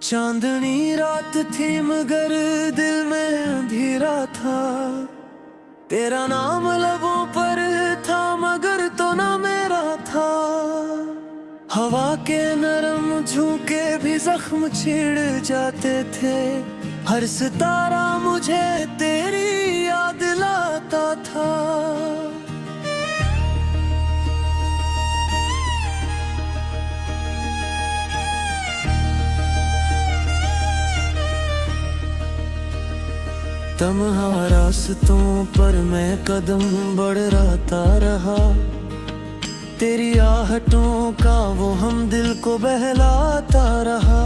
चांदनी रात थी मगर दिल में अंधेरा था। तेरा नाम लबों पर था मगर तो ना मेरा था। हवा के नरम झोंके भी जख्म छेड़ जाते थे। हर सितारा मुझे तेरी याद लाता था। तन्हा रास्तों पर मैं कदम बढ़ाता रहा। तेरी आहटों का वो हम दिल को बहलाता रहा।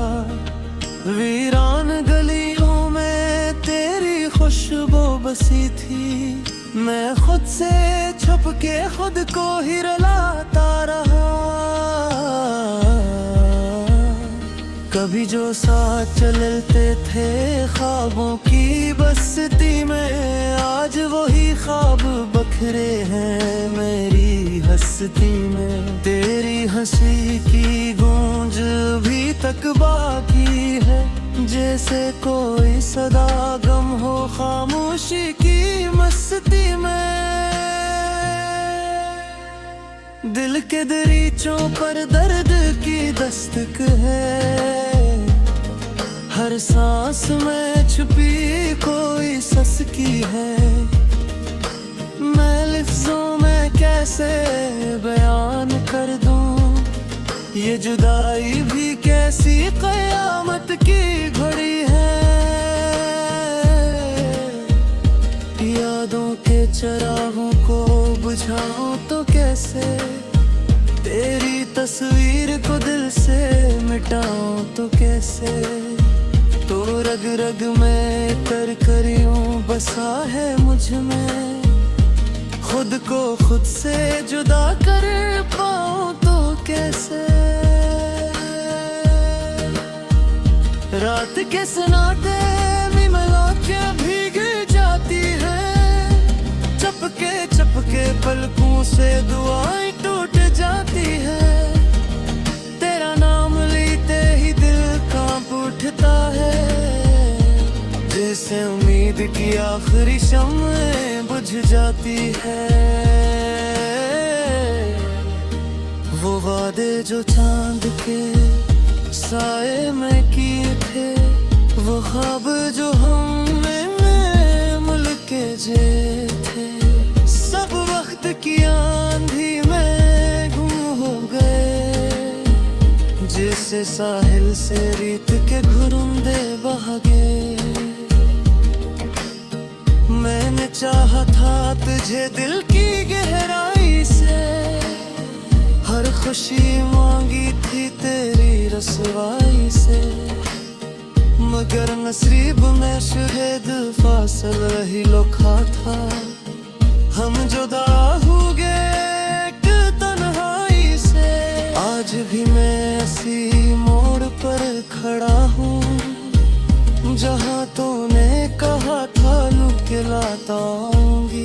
वीरान गलियों में तेरी खुशबू बसी थी। मैं खुद से छुप के खुद को ही रुलाता रहा। कभी जो साथ चलते थे ख्वाबों की बस्ती में, आज वही ख्वाब बखरे हैं मेरी हस्ती में। तेरी हंसी की गूंज भी तक बाकी है, जैसे कोई सदा गम हो खामोशी की मस्ती में। दिल के दरीचों पर दर्द की दस्तक है। हर सांस में छुपी कोई सस्की है। मैं लफ्जों में कैसे बयान कर दूं, ये जुदाई भी कैसी क़यामत की घड़ी है। यादों के चरागों को बुझाऊं तो कैसे, तेरी तस्वीर को दिल से मिटाऊं तो कैसे। तो रग रग में कर यूं बसा है मुझ में, खुद को खुद से जुदा कर पाऊं तो कैसे। रात के सन्नाटे में मलाकियां भीग जाती है। चपके चपके पलकों से दुआएं टूट जाती है। तेरा नाम लेते ही दिल कांप उठता है, जैसे उम्मीद की आखिरी शम्में बुझ जाती है। वो वादे जो चांद के साए में किए थे, वो ख्वाब जो हमने मुल्के जे थे, सब वक्त की आंधी में गुम हो गए। जैसे साहिल से रेत के घुरंदे बह गए। मैंने चाहा था तुझे दिल की गहराई से, हर खुशी मांगी थी तेरी रसवाई से। मगर नसीब में शायद फासल ही लिखा था। हम जुदा हो गए एक तन्हाई से। आज भी मैं इसी मोड़ पर खड़ा हूँ, जहाँ तूने कहा था लुक लाता आऊंगी।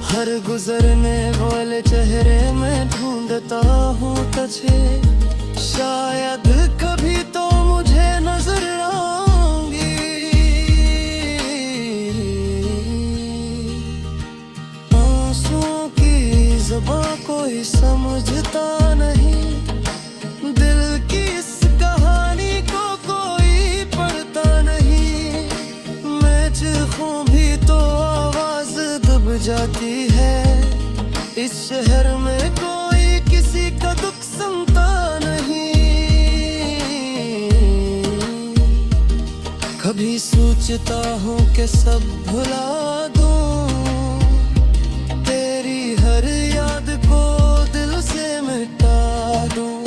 हर गुजरने वाले चेहरे में ढूंढता हूँ तुझे, शायद कभी तो मुझे नजर आऊंगी। आंसुओं की ज़ुबां कोई समझता नहीं, दिल की इस कहानी को कोई पढ़ता नहीं। मैं चीखूं भी तो आवाज दब जाती है। इस शहर में कोई किसी का दुख सुनता नहीं। कभी सोचता हूँ कि सब भुला दूं, तेरी हर याद को दिल से मिटा दूं।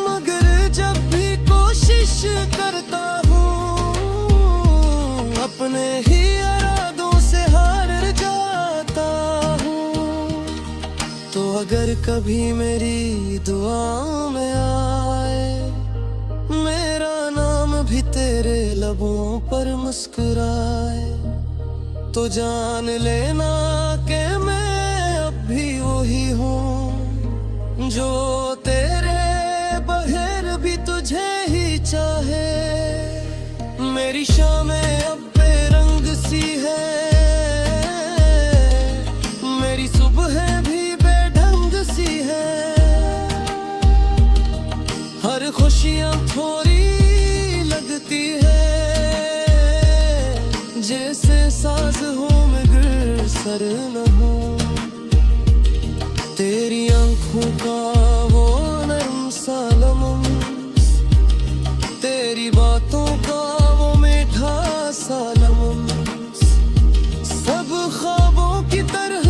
मगर जब भी कोशिश करता हूँ, अपने ही इरादों से हार जाता हूँ। तो अगर कभी मेरी दुआ में आए मेरा नाम भी तेरे लबों पर मुस्कुराए, तो जान लेना कि मैं अब भी वही हूँ जो तेरे बगैर भी तुझे ही तेरी शामें अब बेरंग सी है, मेरी सुबह भी बेढंग सी है। हर खुशियाँ थोड़ी लगती है, जैसे साज हो मगर सर न हो। तेरी आंखों का वो नरम सा लम्स, तेरी बातों का वो मीठा सा लम्स, सब ख्वाबों की तरह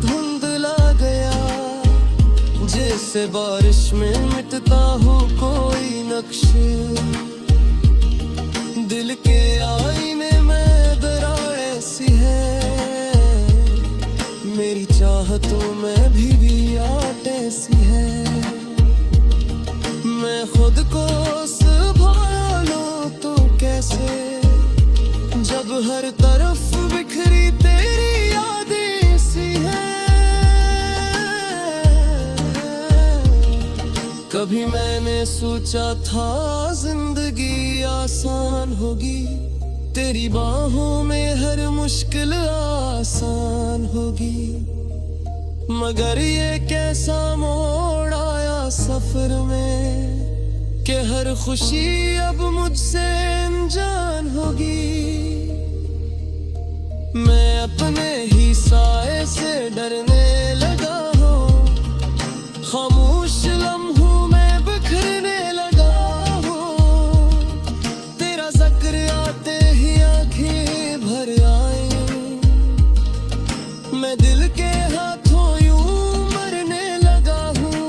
धुंधला गया, जैसे बारिश में मिटता हो कोई नक्श। दिल के आईने में दरार ऐसी है, मेरी चाहतों में भी आट ऐसी है। मैं खुद को संभालूं तो कैसे, जब हर तरफ बिखरी तेरी यादें सी है। कभी मैंने सोचा था जिंदगी आसान होगी, तेरी बाहों में हर मुश्किल आसान होगी। मगर ये कैसा मोड़ आया सफर में, कि हर खुशी अब मुझसे अनजान होगी। मैं अपने ही साए से डरने लगा हूँ, खामोश लम्हों में बिखरने लगा हूँ। तेरा जिक्र आते ही आंखें भर आई, मैं दिल के हाथों यूं मरने लगा हूँ।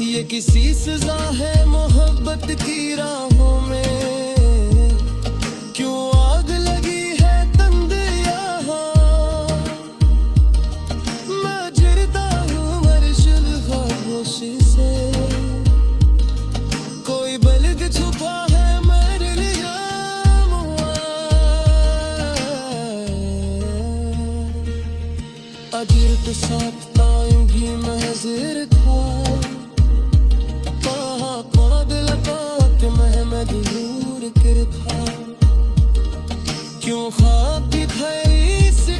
ये किसी सजा है मोहब्बत की राहों में, क्यों आग लगी है तंद यहाँ। मैं गिरता हूँ मरशल खामोशी से, कोई बलग छुपा है मेरे लिए मुआ। अजीर तो साथ तायूं भी महज़र था, दूर कर था। क्यों ख्वाब दिखाई से,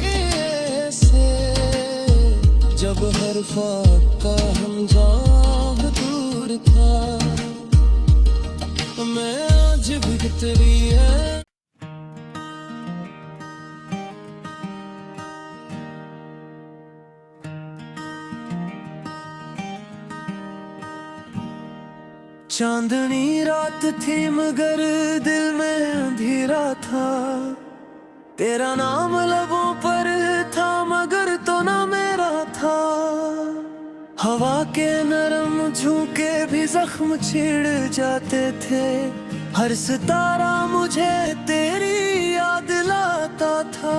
जब हर ख्वाब का हमजाम दूर था। मैं आज भी तेरी है। चांदनी रात थी मगर दिल में अंधेरा था, तेरा नाम लबों पर था मगर तो ना मेरा था। हवा के नरम झोंके भी जख्म छेड़ जाते थे, हर सितारा मुझे तेरी याद लाता था।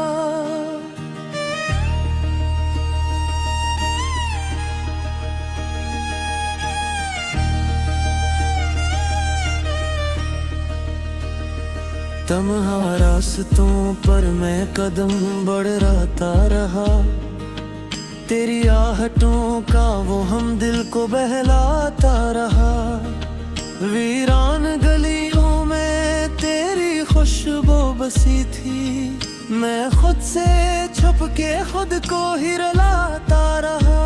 तन्हा रास्तों पर मैं कदम बढ़ाता रहा, तेरी आहटों का वो हम दिल को बहलाता रहा। वीरान गलियों में तेरी खुशबू बसी थी, मैं खुद से छुप के खुद को ही रुलाता रहा।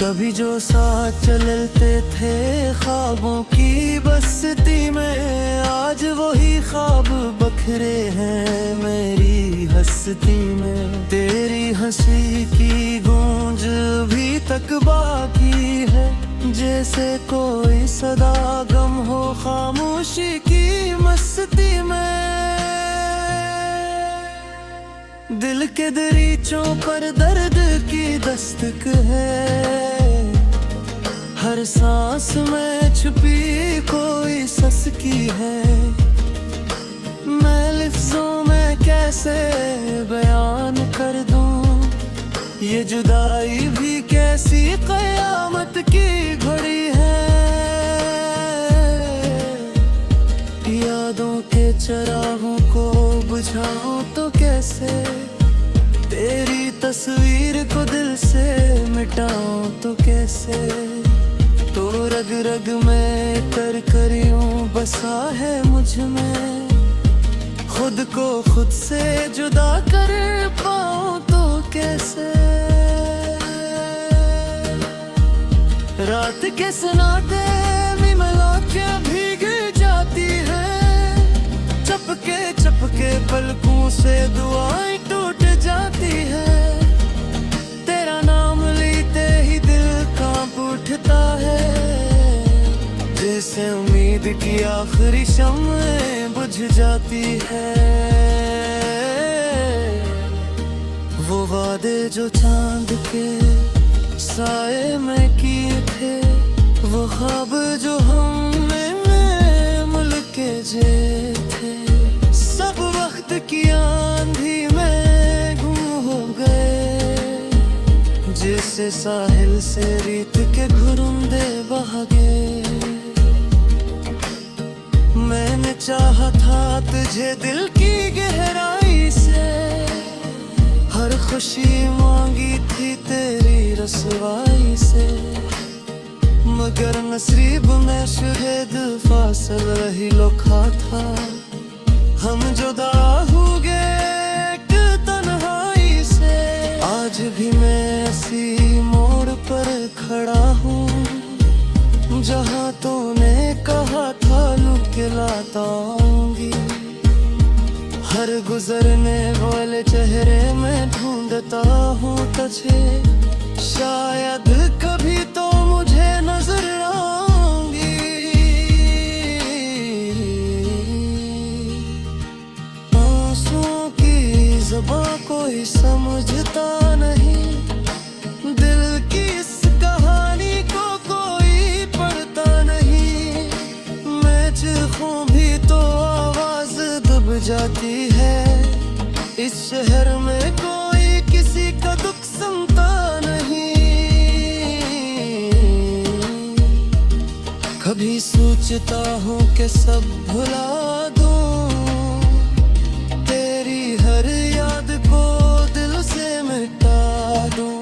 कभी जो साथ चलते थे ख्वाबों की बस्ती में, आज वही ख्वाब बखरे हैं मेरी हस्ती में। तेरी हंसी की गूंज भी तक बाकी है, जैसे कोई सदा गम हो खामोशी की मस्ती में। दिल के दरीचों पर दर्द की दस्तक है, हर सांस में छुपी कोई ससकी है। मैं लफ्जों में कैसे बयान कर दूं, ये जुदाई भी कैसी कयामत की घड़ी है। यादों के चरागों को बुझाऊं तो कैसे, तेरी तस्वीर को दिल से मिटाऊं तो कैसे। तो रग रग में कर कर यूं बसा है मुझ में। खुद को खुद से जुदा कर पाऊं तो कैसे। रात के सन्नाटे में मिला के भीग जाती है। चपके चपके पलकों से दुआएं टूट जाती है। तेरा नाम लेते ही दिल कांप उठता है। जैसे उम्मीद की आखिरी शम्में बुझ जाती है। वो वादे जो चांद के साए में किए थे, वो ख्वाब जो हमने मुल्के जे थे, सब वक्त की आंधी में गुम हो गए। जैसे साहिल से रेत के घुरंदे बह गए। मैंने चाहा था तुझे दिल की गहराई से, हर खुशी मांगी थी तेरी रसवाई से। मगर नसीब में शायद फासल रही लोखा था। हम जुदा हो गए एक तन्हाई से। आज भी मैं इसी मोड़ पर खड़ा हूँ, जहाँ तूने कहा था लुक लाता आऊंगी। हर गुजरने वाले चेहरे में ढूंढता हूँ तुझे। शायद कभी तो मुझे नजर आऊंगी। आंसुओं की ज़बां कोई समझता नहीं। दिल की इस कहानी को कोई पढ़ता नहीं। मैं चीखूं भी तो आवाज दब जाती है। इस शहर में कोई किसी का दुख सुनता नहीं। कभी सोचता हूँ कि सब भुला दूँ, तेरी हर याद को दिल से मिटा दूँ।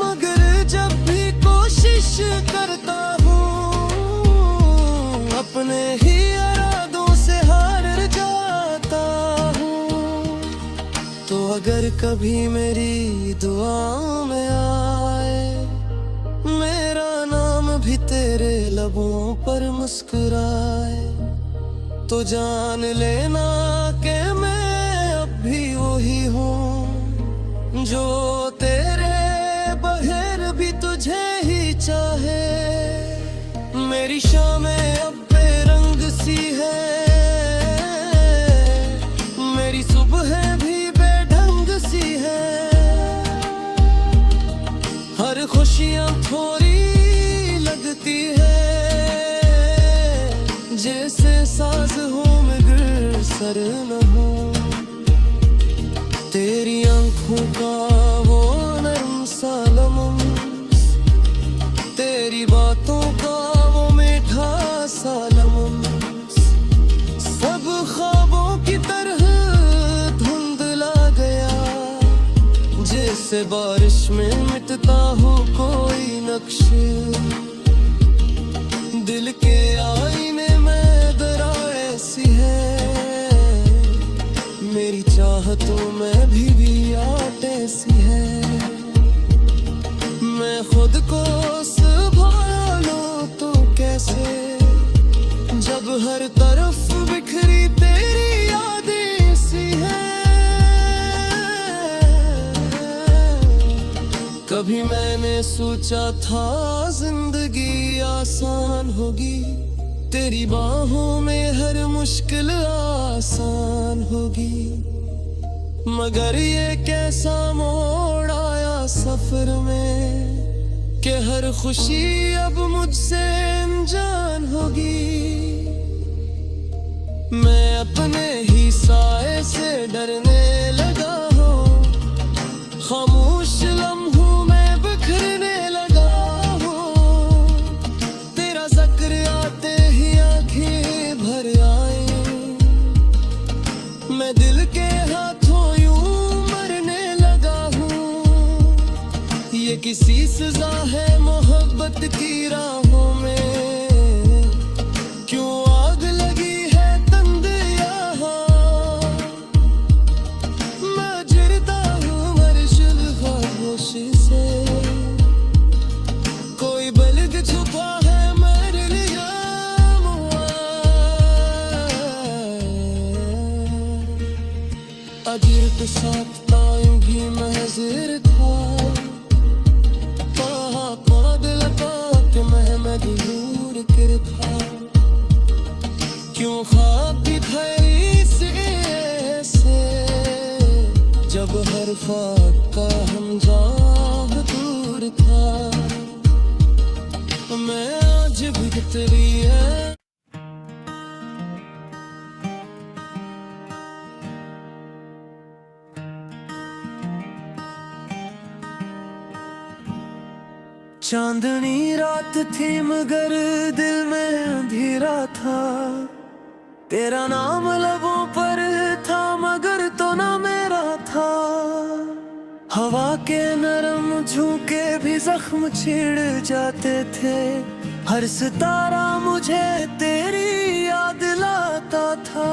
मगर जब भी कोशिश करता हूँ, अपने ही इरादों से हार जाता हूँ। तो अगर कभी मेरी दुआओं में आए मेरा नाम भी तेरे लबों पर मुस्कुराए, तो जान लेना कि मैं अब भी वही हूँ जो तेरे बगैर भी तुझे ही चाहे। मेरी शामें अब बेरंग सी है, मेरी सुबह भी बेढंग सी है। हर खुशियाँ थोड़ी लगती है, जैसे साज हो मगर सर न हो। तेरी आंखों का वो नरम सा लम्स, तेरी बातों का वो मीठा सा लम्स, सब ख्वाबों की तरह धुंधला गया। जैसे बारिश में मिटता हो कोई नक्श, दिल के आईने में दरार ऐसी है। मेरी चाहतों में भी आट ऐसी है। मैं खुद को संभालूं तो कैसे, जब हर तरफ बिखरी तेरी यादें सी है। कभी मैंने सोचा था जिंदगी आसान होगी, तेरी बाहों में हर मुश्किल आसान होगी। मगर ये कैसा मोड़ आया सफर में कि हर खुशी अब मुझसे अनजान होगी। मैं अपने ही साए से डरने लगा हूँ, खामोश लम्हों में बिखरने लगा हूँ। तेरा जिक्र आते ही आंखें भर आई, मैं दिल के हाथों यूं मरने लगा हूँ। ये किसी सजा है मोहब्बत की राहों में, क्यों आग लगी है तंद यहाँ। मैं गिरता हूँ मरशल खामोशी से, कोई बलिद छुपा है मेरे लिए अजीर के साथ टाइम भी महजिर था। दूर कर था, क्यों ख्वाब भी खैरी से जब हर फाक का हम जाह दूर था। मैं आज भी तेरी है चांदनी रात थी मगर दिल में अंधेरा था। तेरा नाम लबों पर था मगर तो ना मेरा था। हवा के नरम झोंके भी जख्म छेड़ जाते थे। हर सितारा मुझे तेरी याद लाता था।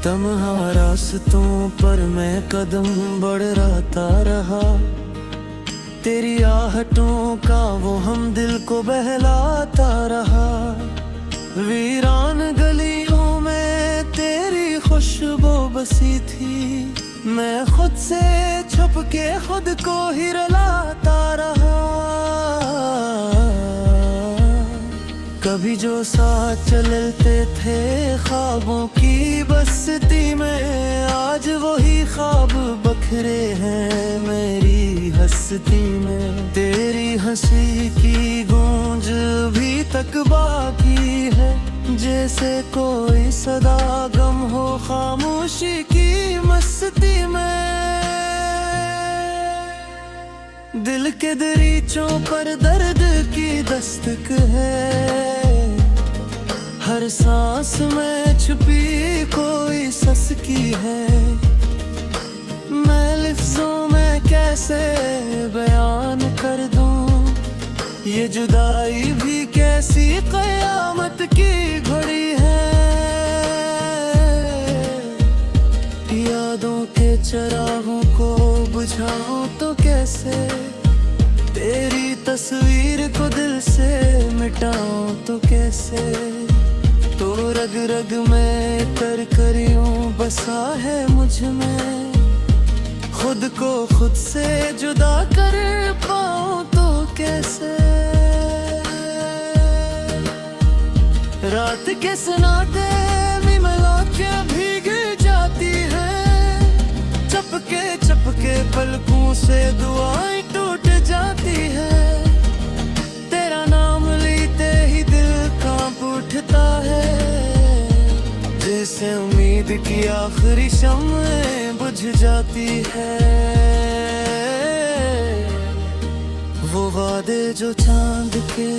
तन्हा रास्तों पर मैं कदम बढ़ाता रहा। तेरी आहटों का वो हम दिल को बहलाता रहा। वीरान गलियों में तेरी खुशबू बसी थी। मैं खुद से छुप के खुद को ही रुलाता रहा। कभी जो साथ चलते थे ख्वाबों की बस्ती में, आज वही ख्वाब बखरे हैं मेरी हस्ती में। तेरी हंसी की गूंज भी तक बाकी है, जैसे कोई सदा गम हो खामोशी की मस्ती में। दिल के दरीचों पर दर्द की दस्तक है। हर सांस में छुपी कोई ससकी है। मैं लफ्जों में कैसे बयान कर दूं, ये जुदाई भी कैसी कयामत की घड़ी है। यादों के चरागों को बुझाऊं तो कैसे, तेरी तस्वीर को दिल से मिटाऊं तो कैसे। तो रग रग में कर करियों बसा है मुझ में। खुद को खुद से जुदा कर पाऊं तो कैसे। रात के सन्नाटे में मिला के भीग जाती है। चपके चपके पलकों से दुआएं टूट जाती है। तेरा नाम लेते ही दिल कांप उठता है। जैसे उम्मीद की आखिरी शम्में बुझ जाती है। वो वादे जो चांद के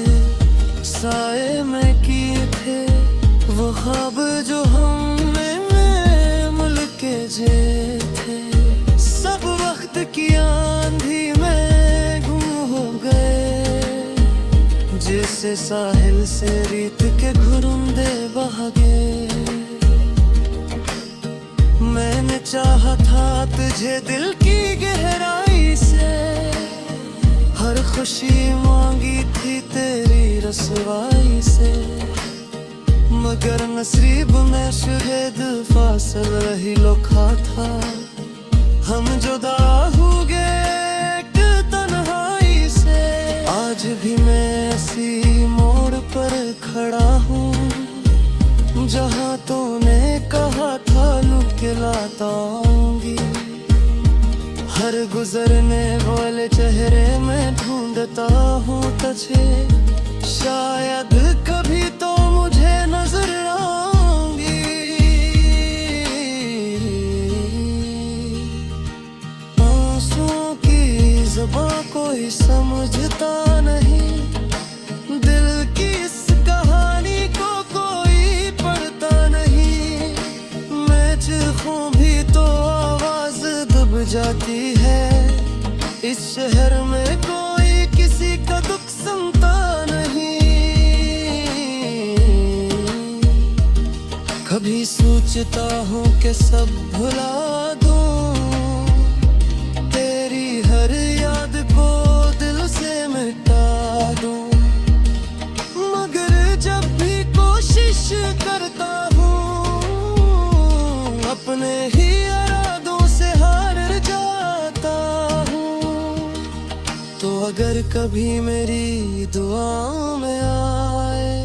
साए में किए थे, वो ख्वाब जो हमने मुल्के जे थे, सब वक्त की आंधी में गुम हो गए। जैसे साहिल से रेत के घुरंदे बह गए। मैंने चाहा था तुझे दिल की गहराई से। हर खुशी मांगी थी तेरी रसवाई से, मगर नसीब में शायद फासल रही लोखा था। हम जुदा हो गए एक तन्हाई से। आज भी मैं ऐसी मोड़ पर खड़ा हूँ, जहाँ तूने कहा था लुक लाता आऊंगी। हर गुजरने वाले चेहरे में ढूंढता हूँ तुझे। शायद कभी तो मुझे नजर आऊंगी। आंसुओं की ज़ुबां कोई समझता नहीं, दिल की जाती है। इस शहर में कोई किसी का दुख सुनता नहीं। कभी सोचता हूँ कि सब भुला दूँ, तेरी हर याद को दिल से मिटा दूँ। मगर जब भी कोशिश करता हूँ, अपने ही इरादों से हार जाता हूँ। तो अगर कभी मेरी दुआओं में आए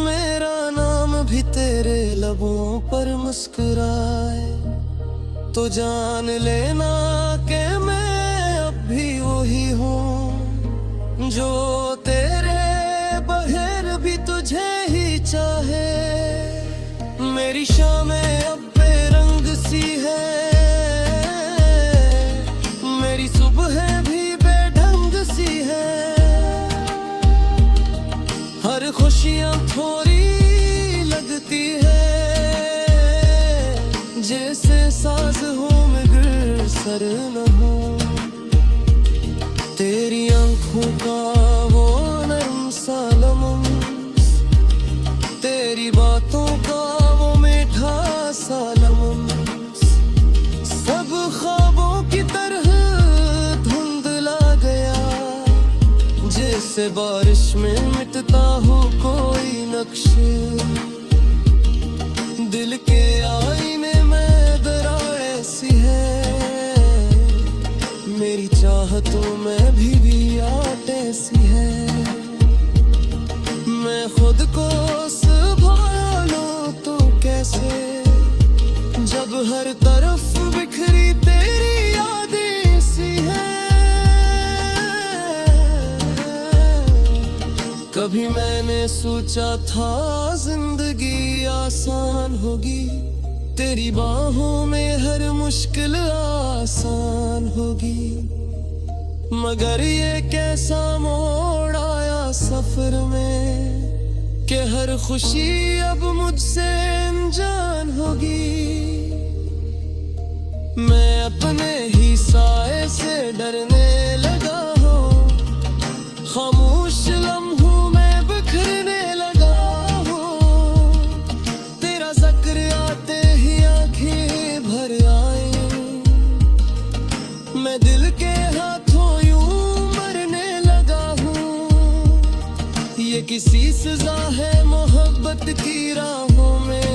मेरा नाम भी तेरे लबों पर मुस्कुराए, तो जान लेना कि मैं अब भी वही हूँ जो तेरे बगैर भी तुझे ही चाहे। मेरी शामें अब बेरंग सी है, मेरी सुबह भी बेढंग सी है। हर खुशियाँ थोड़ी लगती है, जैसे साज हो मगर सर न हो। तेरी आंखों का वो नरम सा लम्स, तेरी बातों का वो मीठा सा लम्स, सब ख्वाबों की तरह धुंधला गया। जैसे बारिश में मिटता हो कोई नक्श, दिल के आईने में दरार ऐसी है। मेरी चाहतों में भी आट ऐसी है। मैं खुद को संभालूं तो कैसे, जब हर तरफ बिखरी तेरी यादें सी है। कभी मैंने सोचा था जिंदगी आसान होगी, तेरी बाहों में हर मुश्किल आसान होगी। मगर ये कैसा मोड़ आया सफर में कि हर खुशी अब मुझसे अनजान होगी। मैं अपने ही साए से डरने लगा हूँ, खामोश लम्हों में बिखरने लगा हूँ। तेरा जिक्र आते ही आंखें भर आई, मैं दिल के हाथों यूं मरने लगा हूँ। ये किसी सजा है मोहब्बत की राहों में,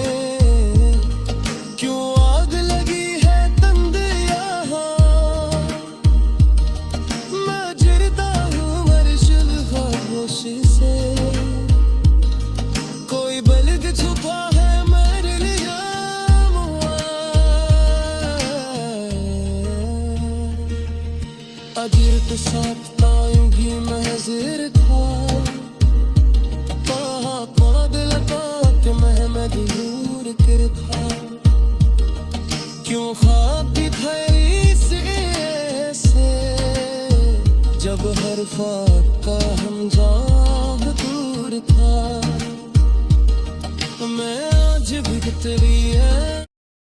क्यों आग लगी है तंद यहाँ। मैं गिरता हूँ हर शुभ खामोशी से, कोई बलग छुपा है मेरे लिए मुआ। अजीर के साथ तायूंगी महजिर था, दूर कर था। क्यों ख्वाब दिखाई से जब हर ख्वाब का हम जाम दूर था। मैं आज भी तेरी है